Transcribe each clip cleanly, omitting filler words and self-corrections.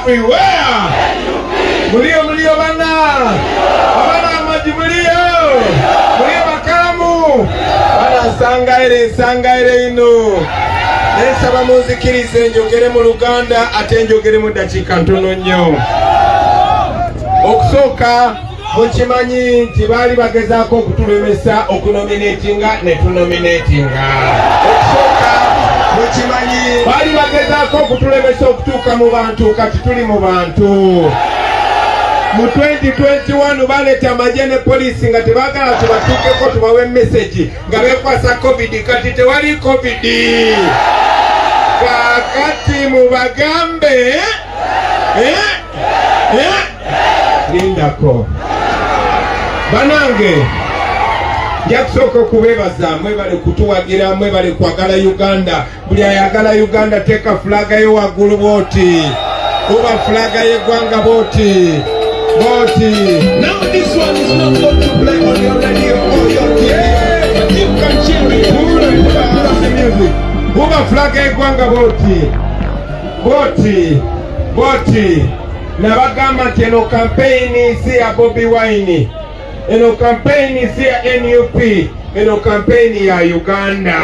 everywhere. Mulio bana. Abana amaji mulio. Mulio bakamu. Bana sangaire ino. Nesaba muzikirize njogere mu Luganda ate njogere mu dakika ntono nnyo. Okusoka mukimanyi nti baali bagezaako okutulemesa okunominatinga ne tunominatinga. Okusoka mukimanyi baali bagezaako okutulemesa okutuuka mu bantu kati tuli mu bantu. Mu 2021 baleeta amagye ne poliisi nga tebaagala tubatuukeko tubawe message nga beekwasa covid kati tewali covid. Kakati mubagambe lindako banange nja kusooka okubeebaza mwebale kutuwagira mwebale kwagala Uganda. Buli ayagala Uganda teeka fulaga yo waggulu bwoti oba fulaga y'eggwanga bwoti. Now this one is not going to play on your radio or your TV, but you can chill with the music. Uba flaga y'eggwanga bwoti nabagamba nti eno campaign si ya Bobi Wine, eno campaign si ya NUP, eno campaign ya Uganda.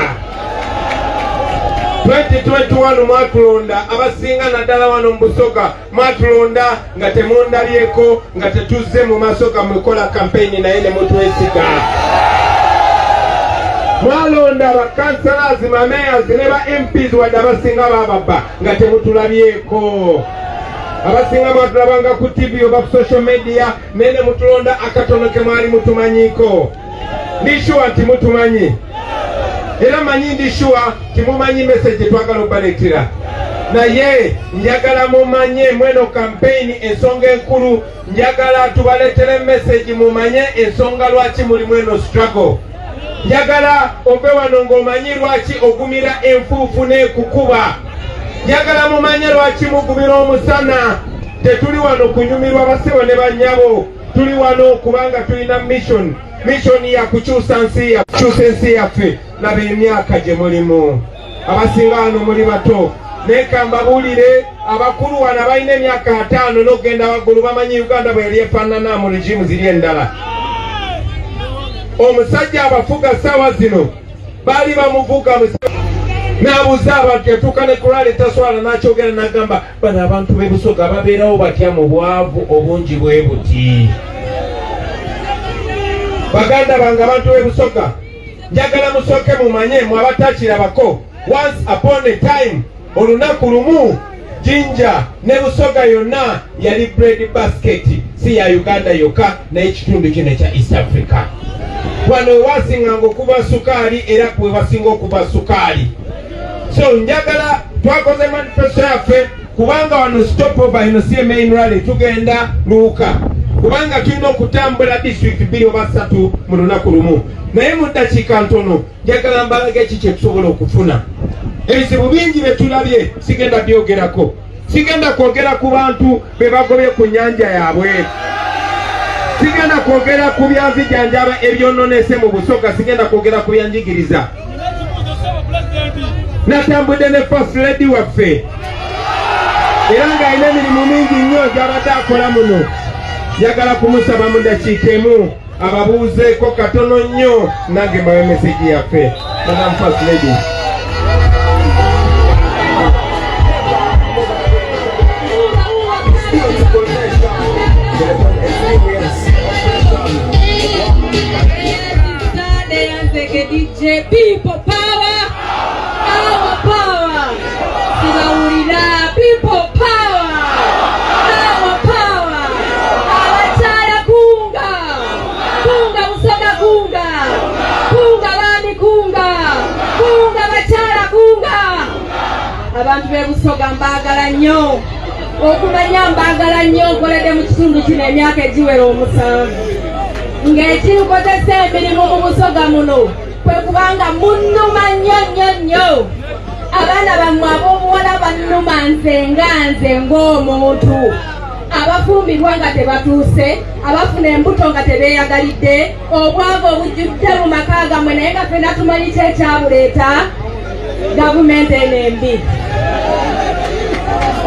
2021 mwatulonda abasinga naddala wano mu Busoga mwatulonda nga temundalyeko nga tetuzze mu maaso gammwe kola campaign naye ne mutwesiga. Mwalonda bakansalazi mameyazi ne ba MPs wadde abasinga bababba nga temutulabyeko. Abasinga mwatulabanga ku TV oba ku social media naye ne mutulonda akatono ke mwali mutumanyiko. Ndishuwa nti mutumanyi era manyi ndishuwa timumanyi message twagala obaleetera naye njagala mumanye mweno campaign ensonga enkulu njagala tubaleetere message mumanye ensonga lwaki muli mweno struggle. Njagala ove wano ng'omanyi lwaki ogumira enfuufu n'ekukuba. Njagala mumanye lwaki mugumira omusana. Tetuli wano kunyumirwa basibo ne bannyabo, tuli wano kubanga tulina mission ya kukyusa ensi yaffe. Laba emyaka gye mulimu abasinga wano muli bato naye kambabuulire abakulu wano abalina emyaka 5 n'okugenda waggulu bamanyi Uganda bwe yali efaanana mu regimu ziri endala. Omusajja abafuga ssaawa zino baali bamuvuga n'abuuza abantu yatuuka ne kulwala taswala n'akyogera n'agamba bano abantu b'e Busoga babeerawo batya mu bwavu obungi bwe buti. Baganda bange abantu b'e Busoga njagala musooke mumanye mwe abatakirabako once upon a time olunaku lumu Jinja ne Busoga yonna yali bread basket si ya Uganda yokka naye ekitundu kino ekya East Africa. Wano wasinganga okuba sukaali era kwe wasinga okuba sukaali. So njagala twakoze manifesto yaffe kubanga wano stopover ino si main rally tugenda luuka kubanga tulina okutambula district 2 oba 3 mu lunaku lumu. Naye mu ddakiika ntono njagala mbalage eki kye tusobola okufuna. Ebizibu bingi bye tulabye sigenda byogerako. Sigenda kwogera ku bantu be bagobye ku nnyanja yaabwe. Sigenda kwogera ku byanzijanjaba ebyononese mu Busoga. Sigenda kwogera ku byanjigiriza. Natambudde ne first lady waffe era ng'alina emirimu mingi nnyo gy'abadde akola muno. Njagala kumusaba mu ddakiika emu ababuuzeeko katono nnyo nange mbawe meseji yaffe. Madam First Lady. DJ people power, our power. Sinawulira people power, our power. Abachara kunga, kunga Busoga kunga, kunga bani kunga, kunga bachara kunga. Abantu b'e Busoga mbagala nnyo. Okumanya mbagala nnyo nkoledde mu kitundu kino emyaka egiwera 7. Ng'ekinkozesa emirimu mu Busoga muno kwe kubanga munnuma nnyo. Abaana bammwe ab'obuwala bannuma nze ng'omuntu. Abafumbirwa nga tebatuuse, abafuna embuto nga tebeeyagalidde, obwavu obujjudde mu maka gammwe naye nga ffenna tumanyi ki ekyabuleeta gavumenti eno embi.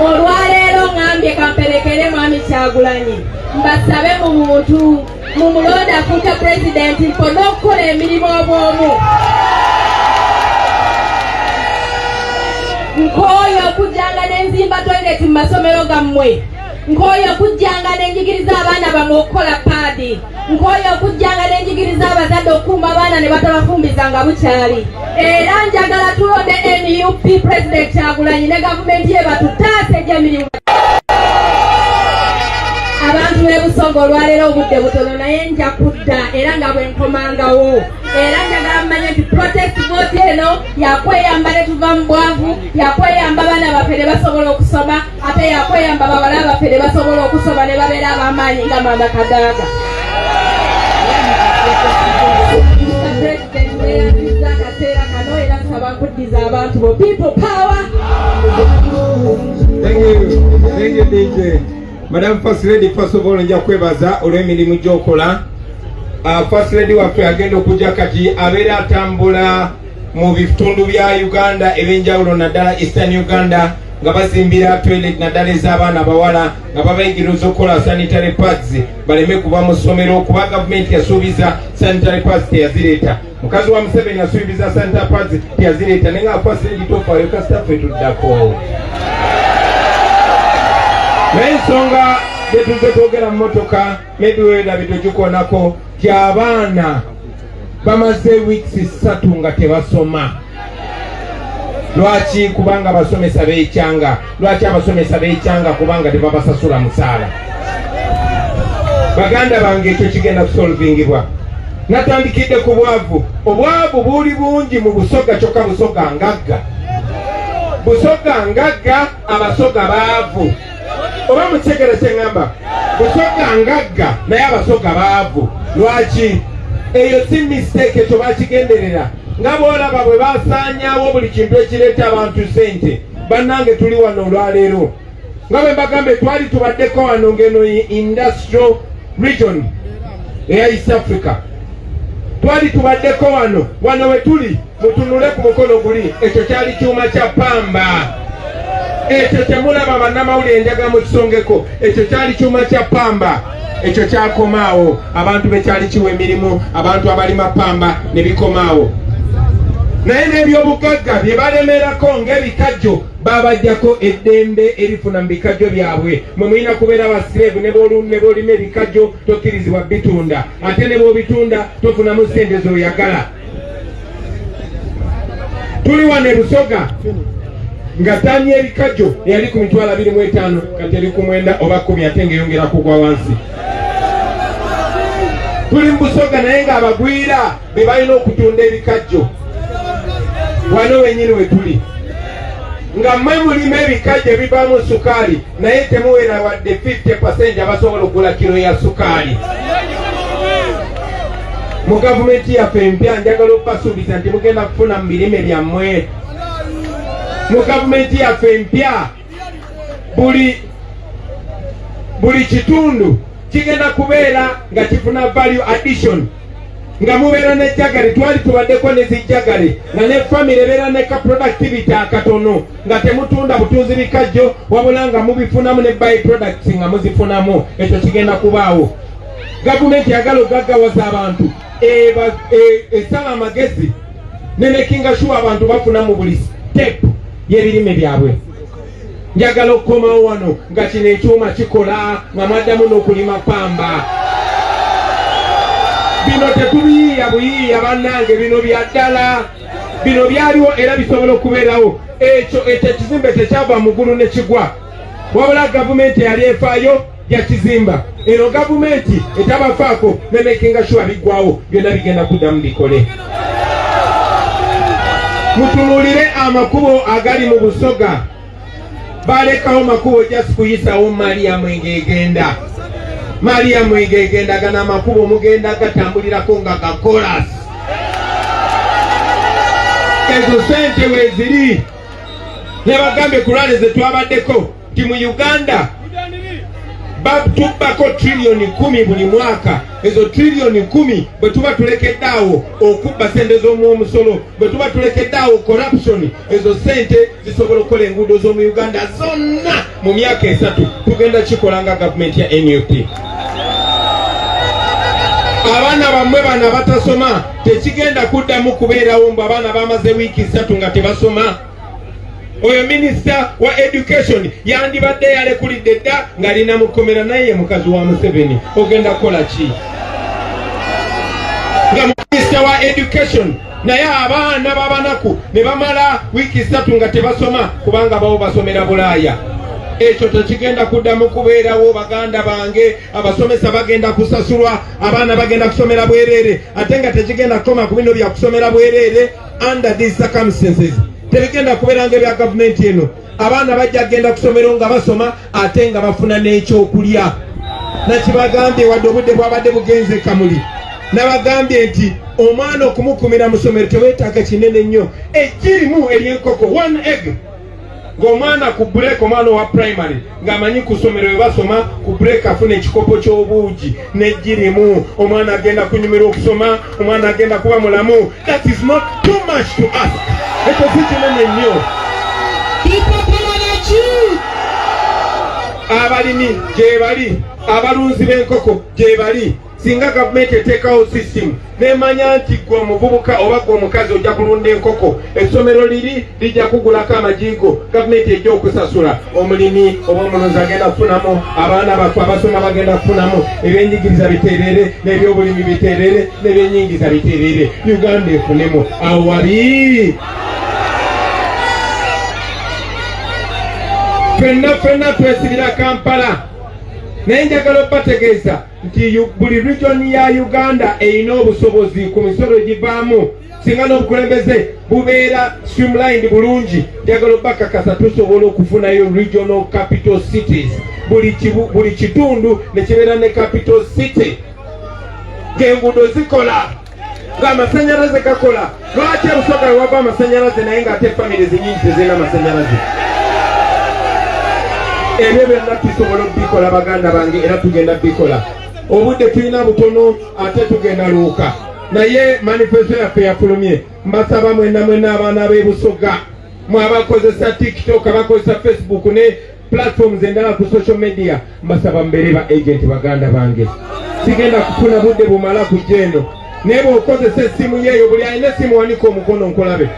Olwaleero yagambye kamperekere mwami Kyagulanyi mbasabe mu muntu mumulonde afuuke pulezidenti mpone okukola emirimu obwomu. Nkooye okujjanga n'enzimba toilet mu masomero gammwe. Nkooye okujjanga n'enjigiriza abaana bammwe okukola paadi. Nkooye okujjanga n'enjigiriza abazadde okukuuma abaana ne batabafumbiza nga bukyali. Era njagala tulonde NUP President Kyagulanyi ne gavumenti ye batutaase gy'emirimu. Abantu b'e Busoga olwaleero obudde butono naye nja kudda era nga bwe nkomangawo. Era njagala mmanye nti protest vote eno yakweyamba ne tuva mu bwavu, yakweyamba abaana baffe ne basobola okusoma, ate yakweyamba bawala baffe ne basobola okusoma ne babeera ab'amaanyi nga Mama Kadaga. President weeyandiza akaseera kano era nsaba nkuddiza abantu bo. People power. Thank you DJ. Madam First Lady, first of all nja kwebaza olw'emirimu gy'okola. First Lady waffe agenda okujja kati abeera atambula mu bitundu bya Uganda eb'enjawulo naddala Eastern Uganda nga bazimbira toilet naddala ez'abaana abawala nga babayigiriza okukola sanitary pads baleme kuva mu ssomero kuba gavumenti yasuubiza sanitary pads teyazireeta. Mukazi wa Museveni yasuubiza sanitary pads teyazireeta naye nga First Lady tofaayo kasita ffe tuddako. N'ensonga gyetuze twogera mu motoka maybe weerabye tokikoonako ti abaana bamaze weeks 3 nga tebasoma. Lwaki? Kubanga abasomesa beekyanga. Lwaki abasomesa beekyanga? Kubanga tebabasasula musaala. Baganda bange ekyo kigenda kusolvingibwa. Natandikidde ku bwavu. Obwavu buli bungi mu Busoga kyokka Busoga ngagga. Busoga ngagga, Abasoga baavu. Oba mukyegere kyeŋŋamba Busoga ngagga naye Abasoga baavu. Lwaki? Eyo si mistake, ekyo bakigenderera. Nga boolaba bwe basaanyaawo buli kintu ekireeta abantu ssente. Bannange tuli wano olwaleero. Nga bwe mbagambe twali tubaddeko wano ng'eno industrial region eya East Africa. Twali tubaddeko wano we tuli mutunule ku mukono guli. Ekyo kyali kyuma kya pamba. Ekyo temulaba bannamawulire enjaga mu kisongeko. Ekyo kyali kyuma kya pamba. Ekyo kyakomaawo. Abantu bekyali kiwa emirimu, abantu abalima pamba ne bikomaawo. Naye n'ebyobugagga bye balemerako ng'ebikajjo babajjako eddembe erifuna mu bikajjo byabwe. Mwe mulina kubeera basireevu ne b'olima ebikajjo tokkirizibwa bitunda. Ate ne b'obitunda tofunamu ssente z'oyagala. Tuli wano e Busoga nga ttaani y'ebikajjo eyali ku 25,000 kati eri ku 9 oba 10 ate ng'eyongera kugwa wansi. Tuli mu Busoga naye ng'abagwira be balina okutunda ebikajjo. Wano wenyini we tuli nga mmwe mulima ebikajjo ebivaamu sukaali naye temuwera wadde 50% abasobola okugula kilo ya sukaali. Mu gavumenti yaffe empya njagala okubasuubiza nti mugenda kufuna mu birime byammwe. Mu gavumenti yaffe empya buli kitundu kigenda kubeera nga kifuna value addition. Nga mubeera n'ejjagale, twali tubaddeko n'ezijjagale nga ne family ebeera ne ka productivity akatono nga temutunda butunzi bikajjo wabula nga mubifunamu ne by products nga muzifunamu. Ekyo kigenda kubaawo. Gavumenti yagala ogaggawaza abantu esala amagezi ne makinga sure abantu bafuna mu buli step y'ebirime byabwe. Njagala okukomawo wano nga kino ekyuma kikola nga mwaddamu n'okulima pamba. Bino tetubiyiiya buyiiya bannange, bino bya ddala. Bino byaliwo era bisobola okubeerawo. Ekyo ekizimbe tekyava mu ggulu ne kigwa. Wabula gavumenti yali efaayo yakizimba. Eno gavumenti etabafaako ne makinga sure biggwawo byonna bigenda kuddamu bikole. Mutunuulire amakubo agali mu Busoga. Balekawo makubo just kuyisawo Mariamu engegenda. Mariamu engegenda gana amakubo mugenda gatambulirako nga gakolas. Ezo sente weeziri. Ne bagambe ku lwale ze twabaddeko nti mu Uganda batubako trillioni 10 buli mwaka. Ezo trillioni 10 bwe tuba tulekeddawo okubba sente z'omusolo, bwe tuba tulekeddawo corruption, ezo sente zisobola okukola enguudo z'omu Uganda zonna mu myaka 3 tugenda kikola nga gavumenti ya NUP. Abaana bammwe bana batasoma tekigenda kuddamu kubeerawo mbu abaana bamaze wiiki 3 nga tebasoma. Oyo minisita wa education yandibadde yalekulidde dda ng'alina mukomera naye mukazi wa Museveni. Ogenda kukola ki? Nga minisita wa education naye abaana babanaku ne bamala wiiki 3 nga tebasoma kubanga bawo basomera Bulaaya. Ekyo tekigenda kuddamu kubeerawo baganda bange. Abasomesa bagenda kusasulwa, abaana bagenda kusomera bwereere, ate nga tekigenda kukoma ku bino bya kusomera bwereere under these circumstances. Tebigenda kubeeranga ebya gavumenti eno. Abaana bajja kugenda kusomero nga basoma ate nga bafuna n'ekyokulya. Nakibagambye wadde obudde bwabadde bugenze kamuli. Nabagambye nti omwana okumukumira mu ssomero teweetaaga kinene nnyo. Ekirimu ery'enkoko 1 egg. Ng'omwana ku break, omwana wa primary ng'amanyi ku ssomero we basoma ku break afuna ekikopo ky'obuugi n'ejjirimu. Omwana agenda kunyumira okusoma, omwana agenda kuba mulamu. That is not too much to ask. Ekyo si kinene nnyo. Abalimi gye bali, abalunzi b'enkoko gye bali. Singa gavumenti eteekawo system nemanya nti gwe omuvubuka oba gwe omukazi ojja kulunda enkoko, essomero liri lijja kugulako amajigo, gavumenti ejja okusasula. Omulimi oba omulunzi agenda kufunamu, abaana bafu abasoma bagenda kufunamu, ebyenjigiriza biteerere, n'ebyobulimi biteerere, n'ebyenyingiza biteerere. Uganda efunemu. Awo wali ffenna twesibira Kampala. Naye njagala okubategeeza nti buli region ya Uganda erina obusobozi ku misolo givaamu. Singa n'obukulembeze bubeera streamlined bulungi, njagala okubakakasa tusobola okufunayo regional capital cities. Buli kitundu ne kibeera ne capital city. Ng'enguudo zikola, ng'amasanyalaze gakola. Lwaki Busoga wava amasanyalaze naye ng'ate famire nyingi tezirina amasanyalaze? Ebyo byonna tusobola okubikola baganda bange, era tugenda bikola. Obudde tulina butono ate tugenda luuka. Naye manifesto yaffe yafulumye. Mbasaba mwenna abaana b'e Busoga, mwe abakozesa TikTok, abakozesa Facebook ne platforms endala ku social media, mbasaba mbeere ba agent baganda bange. Sigenda kufuna budde bumala kujja eno. Naye bw'okozesa essimu yeeyo, buli alina essimu wanika omukono nkolabe.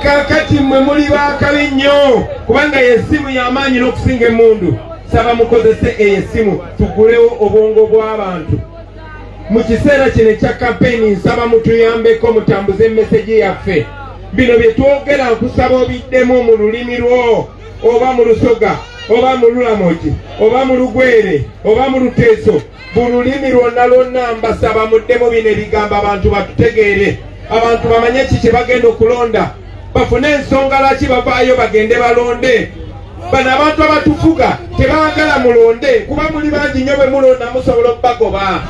Kakati mwe muli bakabi nnyo kubanga yessimu y'amaanyi n'okusinga emmundu. Saba mukozese eyessimu tugulewo obwongo bw'abantu. Mu kiseera kino ekya kampeyini nsaba mutuyambeko mutambuze emmeseji yaffe. Bino bye twogera nkusaba obiddemu mu lulimi lwo, oba mu Lusoga, oba mu Lulamogi, oba mu Lugwere, oba mu Luteeso. Buli lulimi lwonna mbasaba muddemu bino ebigambo abantu batutegeere. Abantu bamanye ki kye bagenda okulonda. Bafune ensonga lwaki bavaayo bagende balonde. Bano abantu abatufuga tebaagala mulonde kuba muli bangi nnyo bwe mulonda musobola okubagoba.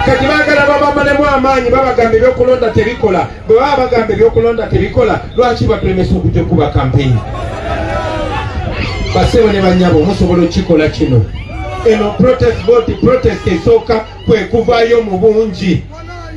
Kati baagala babamalemu amaanyi babagamba ebyokulonda tebikola. Bwe baba bagamba ebyokulonda tebikola, lwaki batulemesa okujja kuba kampeyini? Basebo ne bannyabo musobola okikola kino. Eno protest esooka kwe kuvaayo mu bungi.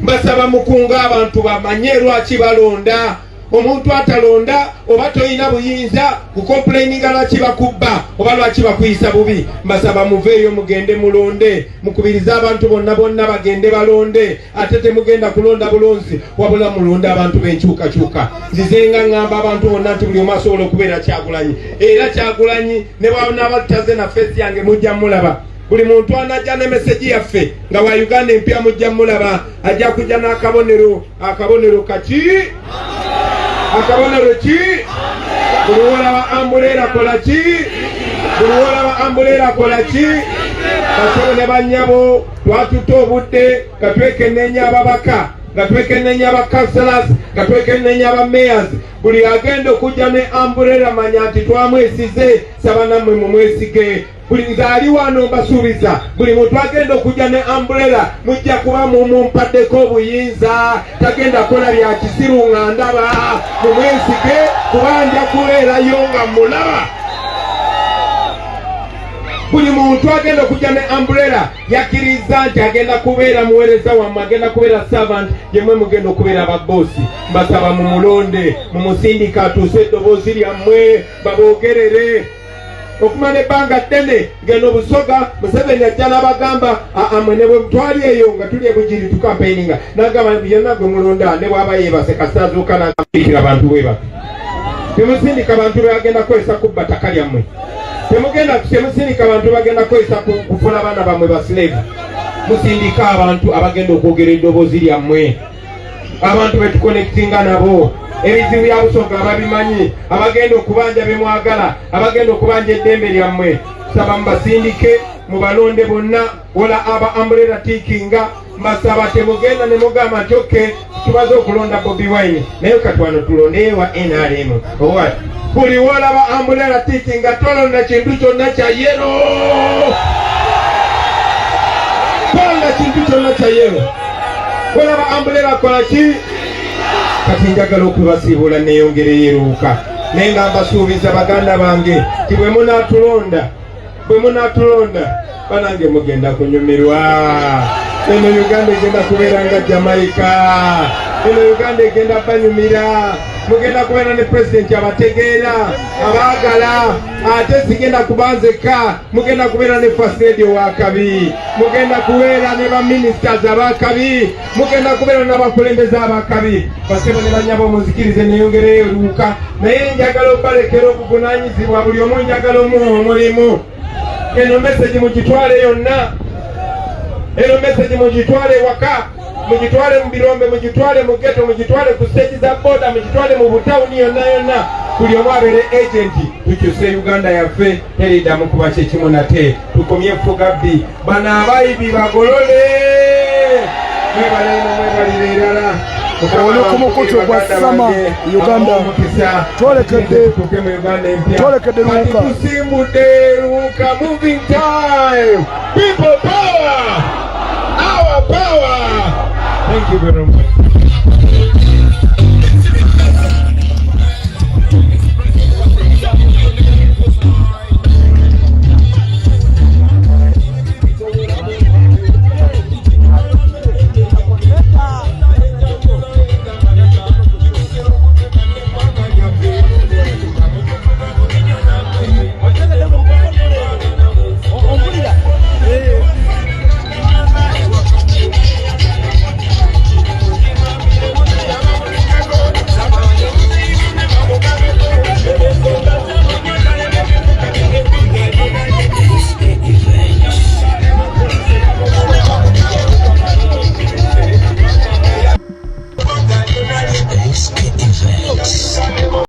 Mbasaba mukunga abantu bamanye lwaki balonda. Omuntu atalonda oba toyina buyinza kukomplaininga lwaki bakubba oba lwaki bakuyisa bubi. Mbasaba muveeyo mugende mulonde, mukubirize abantu bonna bagende balonde. Ate temugenda kulonda bulonzi wabula mulonde abantu b'enkyukakyuka. Nzize nga ngamba abantu bonna nti buli omu asobola okubeera Kyagulanyi, era Kyagulanyi ne bw'anaabataze na feesi yange mujja mulaba. Buli muntu anajja ne meseji yaffe nga wa Uganda empya mujja mulaba, ajja kujja n'akabonero. Akabonero kaki? Akabonero ki? Buli wolaba ambulera kola ki? Buli wolaba ambulera kola ki? Basebo ne bannyabo twatuta obudde nga twekenneenya ababaka, nga twekenneenya abacouncillors, nga twekenneenya abamayors. Buli agenda okujja ne ambulera manya nti twamwesize, saba nammwe mumwesige. Buli nzaali wano mbasuubiza, buli muntu agenda okujja ne umbrella mujja kuba mumumpaddeko obuyinza. Tagenda kola bya kisiru nga ndaba, mumwesige kuba nja kubeerayo nga mulaba. buli muntu agenda okujja ne umbrella yakkiriza nti agenda kubeera muweereza wammwe, agenda kubeera servant, yemmwe mugenda okubeera ababoosi. Mbasaba mumulonde, mumusindika atuuse eddoboozi lyammwe baboogerere. Okumala ebbanga ddene ngeno Busoga Museveni ajja n'abagamba amwe ne bwe mutwali eyo nga tuli ebugiri tukampeininga n'agamba yenna gwe mulonda ne bw'aba yeebase kasita azuuka n'agambikira abantu bwe bati. Temusindika abantu bagenda kwesa kubba ttaka lyammwe. Temusindika abantu bagenda kwesa kufuna abaana bammwe basilevu. Musindika abantu abagenda okwogera eddoboozi lyammwe, abantu betukonekitinga nabo. Ebizibu bya Busoga ababimanyi, abagenda okubanja be mwagala, abagenda okubanja eddembe lyammwe. Saba mbasindike mubalonde bonna wala aba umbrella tikinga. Mbasaba temugenda ne mugamba nti okay tubaze okulonda Bobi Wine naye katwano tulonde wa NRM. Owat buli wolaba umbrella tikinga tolonda kintu kyonna kya yero, tolonda kintu kyonna kya yero. Wolaba umbrella kola ki? Kati njagala okubasiibula neeyongere yeruuka naye nga mbasuubiza baganda bange ti bwe munaatulonda banange mugenda kunyumirwa. Eno Uganda egenda kubeera nga Jamaica, eno Uganda egenda banyumira. Mugenda kubeera ne pulezidenti abategeera abaagala, ate sigenda kubanzeka. Mugenda kubeera ne first lady wakabi, mugenda kubeera ne baministers abakabi, mugenda kubeera n'abakulembeze abakabi. Basebo ne banyabo muzikirize neeyongere eruuka naye njagala obalekera obuvunaanyizibwa buli omu, njagala omuwa omulimu. Eno message mugitwale yonna, eno message mugitwale waka, mugitwale mu birombe, mugitwale mu ghetto, mugitwale ku stage za boda, mugitwale mu butawuni yonna. Buli omu abeere agenti. Tukyuse Uganda yaffe teriddamu kuba kyekimu nate. Tukomye Fugabbi, bano abayibi bagolole. Mwebalire erala oli ku mukutu gwa Sama Uganda twolekedde luuka. Tusimbudde luuka, moving time, people power, our power. Thank you very much.